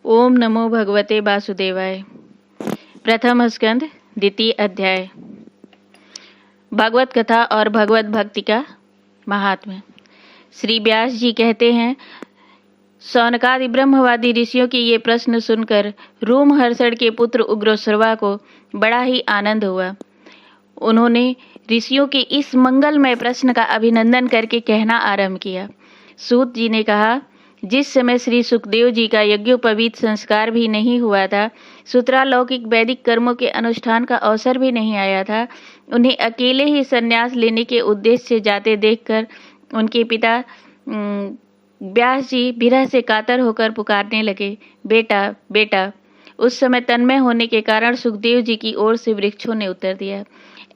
ओम नमो भगवते वासुदेवाय। प्रथम स्कंद द्वितीय अध्याय। भागवत कथा और भगवत भक्ति का महात्म्य। श्री व्यास जी कहते हैं, सौनकादि ब्रह्मवादी ऋषियों के ये प्रश्न सुनकर रोमहर्षण के पुत्र उग्रश्रवा को बड़ा ही आनंद हुआ। उन्होंने ऋषियों के इस मंगलमय प्रश्न का अभिनंदन करके कहना आरंभ किया। सूत जी ने कहा, जिस समय श्री सुखदेव जी का यज्ञोपवीत संस्कार भी नहीं हुआ था, सूत्रालौकिक वैदिक कर्मों के अनुष्ठान का अवसर भी नहीं आया था, उन्हें अकेले ही संन्यास लेने के उद्देश्य से जाते देखकर उनके पिता व्यास जी विरह से कातर होकर पुकारने लगे, बेटा बेटा। उस समय तन्मय होने के कारण सुखदेव जी की ओर से वृक्षों ने उत्तर दिया।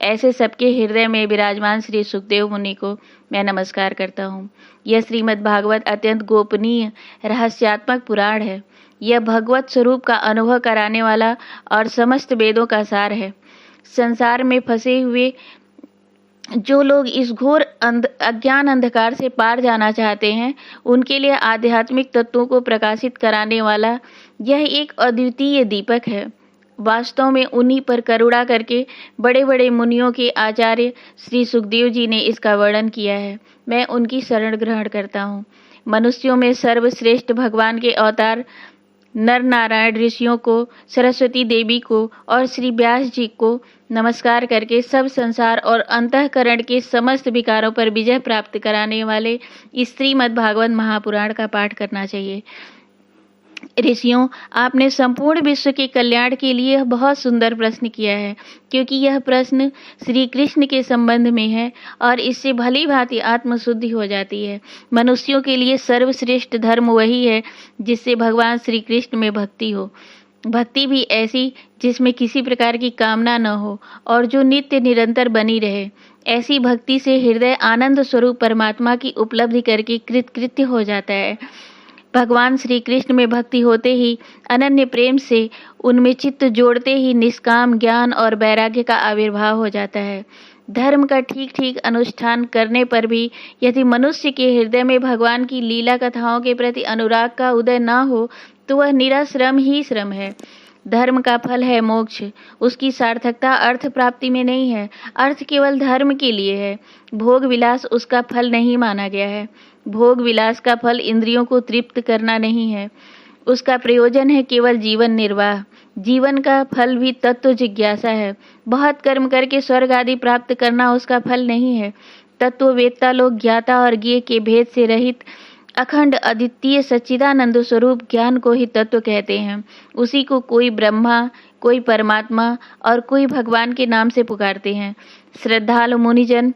ऐसे सबके हृदय में विराजमान श्री सुखदेव मुनि को मैं नमस्कार करता हूँ। यह श्रीमद् भागवत अत्यंत गोपनीय रहस्यात्मक पुराण है। यह भगवत स्वरूप का अनुभव कराने वाला और समस्त वेदों का सार है। संसार में फंसे हुए जो लोग इस घोर अज्ञान अंधकार से पार जाना चाहते हैं, उनके लिए आध्यात्मिक तत्वों को प्रकाशित कराने वाला यह एक अद्वितीय दीपक है। वास्तव में उन्हीं पर करुणा करके बड़े बड़े मुनियों के आचार्य श्री सुखदेव जी ने इसका वर्णन किया है। मैं उनकी शरण ग्रहण करता हूँ। मनुष्यों में सर्वश्रेष्ठ भगवान के अवतार नर नारायण ऋषियों को, सरस्वती देवी को और श्री व्यास जी को नमस्कार करके सब संसार और अंतःकरण के समस्त विकारों पर विजय प्राप्त कराने वाले इस श्रीमद् भागवत महापुराण का पाठ करना चाहिए। ऋषियों, आपने संपूर्ण विश्व के कल्याण के लिए यह बहुत सुंदर प्रश्न किया है, क्योंकि यह प्रश्न श्री कृष्ण के संबंध में है और इससे भली भांति आत्मशुद्धि हो जाती है। मनुष्यों के लिए सर्वश्रेष्ठ धर्म वही है जिससे भगवान श्री कृष्ण में भक्ति हो। भक्ति भी ऐसी जिसमें किसी प्रकार की कामना न हो और जो नित्य निरंतर बनी रहे। ऐसी भक्ति से हृदय आनंद स्वरूप परमात्मा की उपलब्धि करके कृतकृत्य हो जाता है। भगवान श्री कृष्ण में भक्ति होते ही, अनन्य प्रेम से उनमें चित्त जोड़ते ही निष्काम ज्ञान और वैराग्य का आविर्भाव हो जाता है। धर्म का ठीक ठीक अनुष्ठान करने पर भी यदि मनुष्य के हृदय में भगवान की लीला कथाओं के प्रति अनुराग का उदय न हो, तो वह निरा श्रम ही श्रम है। धर्म का फल है मोक्ष। उसकी सार्थकता अर्थ प्राप्ति में नहीं है। अर्थ केवल धर्म के लिए है। भोग विलास उसका फल नहीं माना गया है। भोग विलास का फल इंद्रियों को तृप्त करना नहीं है। उसका प्रयोजन है केवल जीवन निर्वाह। जीवन का फल भी तत्व जिज्ञासा है। बहुत कर्म करके स्वर्ग आदि प्राप्त करना उसका फल नहीं है। तत्ववेत्ता लोग ज्ञाता और ज्ञेय के भेद से रहित अखंड अद्वितीय सच्चिदानंद स्वरूप ज्ञान को ही तत्व कहते हैं। उसी को कोई ब्रह्मा, कोई परमात्मा और कोई भगवान के नाम से पुकारते हैं। श्रद्धालु मुनिजन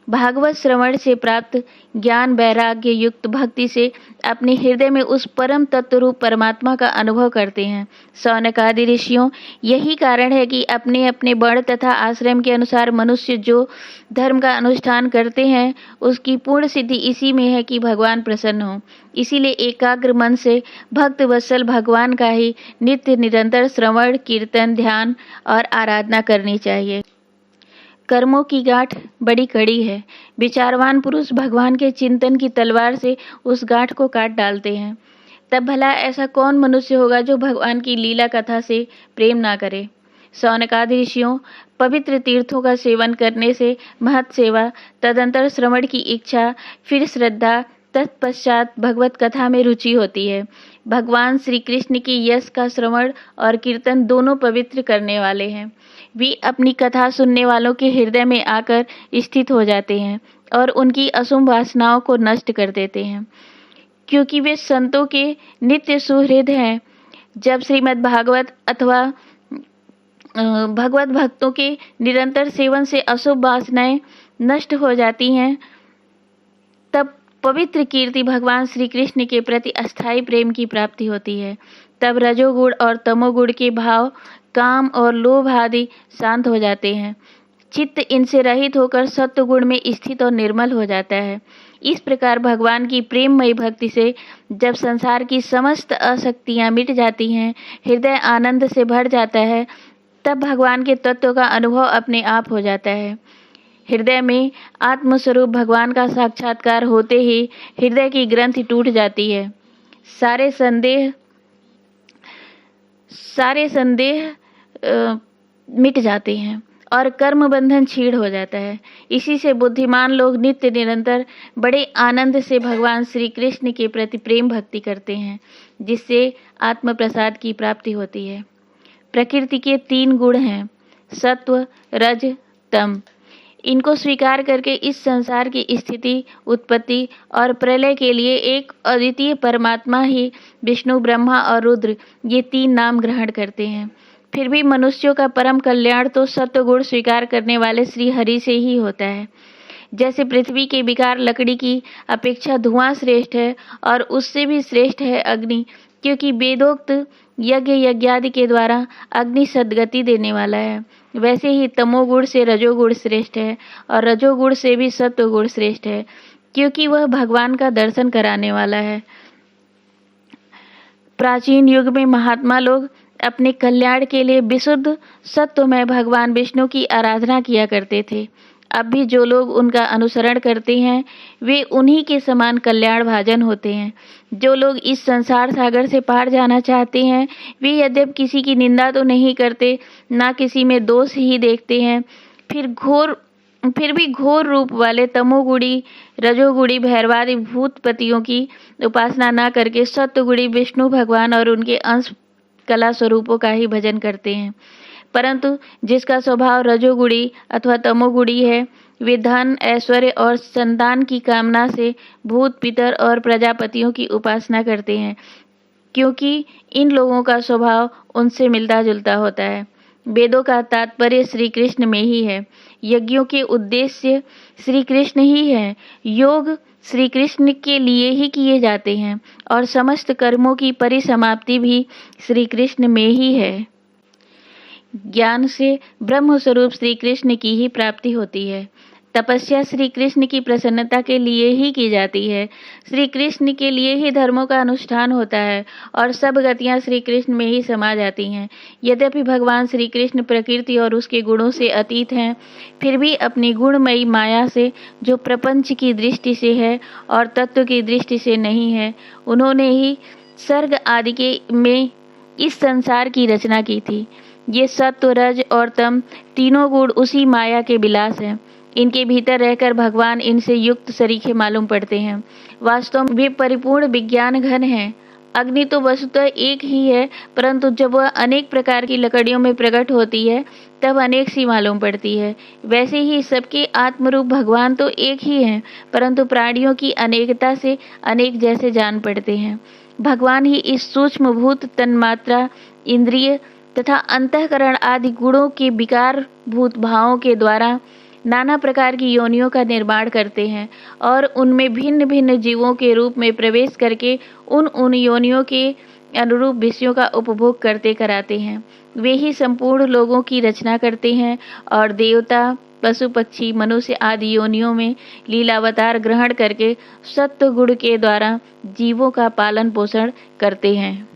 भागवत श्रवण से प्राप्त ज्ञान वैराग्य युक्त भक्ति से अपने हृदय में उस परम तत्व रूप परमात्मा का अनुभव करते हैं। सौनकादि ऋषियों, यही कारण है कि अपने अपने वर्ण तथा आश्रम के अनुसार मनुष्य जो धर्म का अनुष्ठान करते हैं, उसकी पूर्ण सिद्धि इसी में है कि भगवान प्रसन्न हो। इसीलिए एकाग्र मन से भक्त वत्सल भगवान का ही नित्य निरंतर श्रवण, कीर्तन, ध्यान और आराधना करनी चाहिए। कर्मों की गांठ बड़ी कड़ी है। विचारवान पुरुष भगवान के चिंतन की तलवार से उस गांठ को काट डालते हैं। तब भला ऐसा कौन मनुष्य होगा जो भगवान की लीला कथा से प्रेम ना करे। सौनकादि ऋषियों, पवित्र तीर्थों का सेवन करने से महत् सेवा, तदंतर श्रवण की इच्छा, फिर श्रद्धा, तत्पश्चात भगवत कथा में रुचि होती है। भगवान श्री कृष्ण की यश का श्रवण और कीर्तन दोनों पवित्र करने वाले हैं। वे अपनी कथा सुनने वालों के हृदय में आकर स्थित हो जाते हैं और उनकी अशुभ वासनाओं को नष्ट कर देते हैं, क्योंकि वे संतों के नित्य सुहृद हैं। जब श्रीमद् भागवत अथवा भगवत भक्तों के निरंतर सेवन से अशुभ वासनाएं नष्ट हो जाती हैं, तब पवित्र कीर्ति भगवान श्री कृष्ण के प्रति अस्थायी प्रेम की प्राप्ति होती है। तब रजोगुण और तमोगुण के भाव, काम और लोभ आदि शांत हो जाते हैं। चित्त इनसे रहित होकर सत्व गुण में स्थित और निर्मल हो जाता है। इस प्रकार भगवान की प्रेममयी भक्ति से जब संसार की समस्त आसक्तियां मिट जाती हैं, हृदय आनंद से भर जाता है, तब भगवान के तत्व का अनुभव अपने आप हो जाता है। हृदय में आत्मस्वरूप भगवान का साक्षात्कार होते ही हृदय की ग्रंथि टूट जाती है। सारे संदेह सारे संदेह मिट जाते हैं और कर्म बंधन छीड़ हो जाता है। इसी से बुद्धिमान लोग नित्य निरंतर बड़े आनंद से भगवान श्री कृष्ण के प्रति प्रेम भक्ति करते हैं, जिससे आत्म प्रसाद की प्राप्ति होती है। प्रकृति के 3 गुण हैं, सत्व, रज, तम। इनको स्वीकार करके इस संसार की स्थिति, उत्पत्ति और प्रलय के लिए एक अद्वितीय परमात्मा ही विष्णु, ब्रह्मा और रुद्र, ये 3 नाम ग्रहण करते हैं। फिर भी मनुष्यों का परम कल्याण तो सत्व गुण स्वीकार करने वाले श्री हरि से ही होता है। जैसे पृथ्वी के विकार लकड़ी की अपेक्षा धुआं श्रेष्ठ है और उससे भी श्रेष्ठ है अग्नि, क्योंकि वेदोक्त यज्ञ यज्ञादि के द्वारा अग्नि सद्गति देने वाला है। वैसे ही तमोगुण से रजोगुण श्रेष्ठ है और रजोगुण से भी सत्वगुण श्रेष्ठ है, क्योंकि वह भगवान का दर्शन कराने वाला है। प्राचीन युग में महात्मा लोग अपने कल्याण के लिए विशुद्ध सत्वमय भगवान विष्णु की आराधना किया करते थे। अब भी जो लोग उनका अनुसरण करते हैं वे उन्हीं के समान कल्याण भाजन होते हैं। जो लोग इस संसार सागर से पार जाना चाहते हैं वे यद्यप किसी की निंदा तो नहीं करते, ना किसी में दोष ही देखते हैं, फिर भी घोर रूप वाले तमोगुणी, रजोगुणी भैरवादि भूतपतियों की उपासना न करके सत्वगुणी विष्णु भगवान और उनके अंश कला स्वरूपों का ही भजन करते हैं। परंतु जिसका स्वभाव रजोगुणी अथवा तमोगुणी है, वे धन, ऐश्वर्य और संतान की कामना से भूत, पितर और प्रजापतियों की उपासना करते हैं, क्योंकि इन लोगों का स्वभाव उनसे मिलता जुलता होता है। वेदों का तात्पर्य श्री कृष्ण में ही है, यज्ञों के उद्देश्य श्री कृष्ण ही है, योग श्री कृष्ण के लिए ही किए जाते हैं और समस्त कर्मों की परिसमाप्ति भी श्री कृष्ण में ही है। ज्ञान से ब्रह्म स्वरूप श्री कृष्ण की ही प्राप्ति होती है। तपस्या श्री कृष्ण की प्रसन्नता के लिए ही की जाती है। श्री कृष्ण के लिए ही धर्मों का अनुष्ठान होता है और सब गतियां श्री कृष्ण में ही समा जाती हैं। यद्यपि भगवान श्री कृष्ण प्रकृति और उसके गुणों से अतीत हैं, फिर भी अपनी गुणमयी माया से, जो प्रपंच की दृष्टि से है और तत्व की दृष्टि से नहीं है, उन्होंने ही सर्ग आदि के में इस संसार की रचना की थी। ये सत्व, रज और तम तीनों गुण उसी माया के विलास हैं। इनके भीतर रहकर भगवान इनसे युक्त सरीखे मालूम पड़ते हैं। वास्तव में वे परिपूर्ण विज्ञान घन हैं। अग्नि तो वस्तुतः एक ही है, परंतु जब वह अनेक प्रकार की लकड़ियों में प्रकट होती है तब अनेक सी मालूम पड़ती है। वैसे ही सबके आत्मरूप भगवान तो एक ही हैं, परंतु प्राणियों की अनेकता से अनेक जैसे जान पड़ते हैं। भगवान ही इस सूक्ष्म भूत तन्मात्रा, इंद्रिय तथा अंतःकरण आदि गुणों के विकार भूत भावों के द्वारा नाना प्रकार की योनियों का निर्माण करते हैं और उनमें भिन्न भिन्न जीवों के रूप में प्रवेश करके उन योनियों के अनुरूप विषयों का उपभोग करते कराते हैं। वे ही संपूर्ण लोगों की रचना करते हैं और देवता, पशु, पक्षी, मनुष्य आदि योनियों में लीलावतार ग्रहण करके सत्व गुण के द्वारा जीवों का पालन पोषण करते हैं।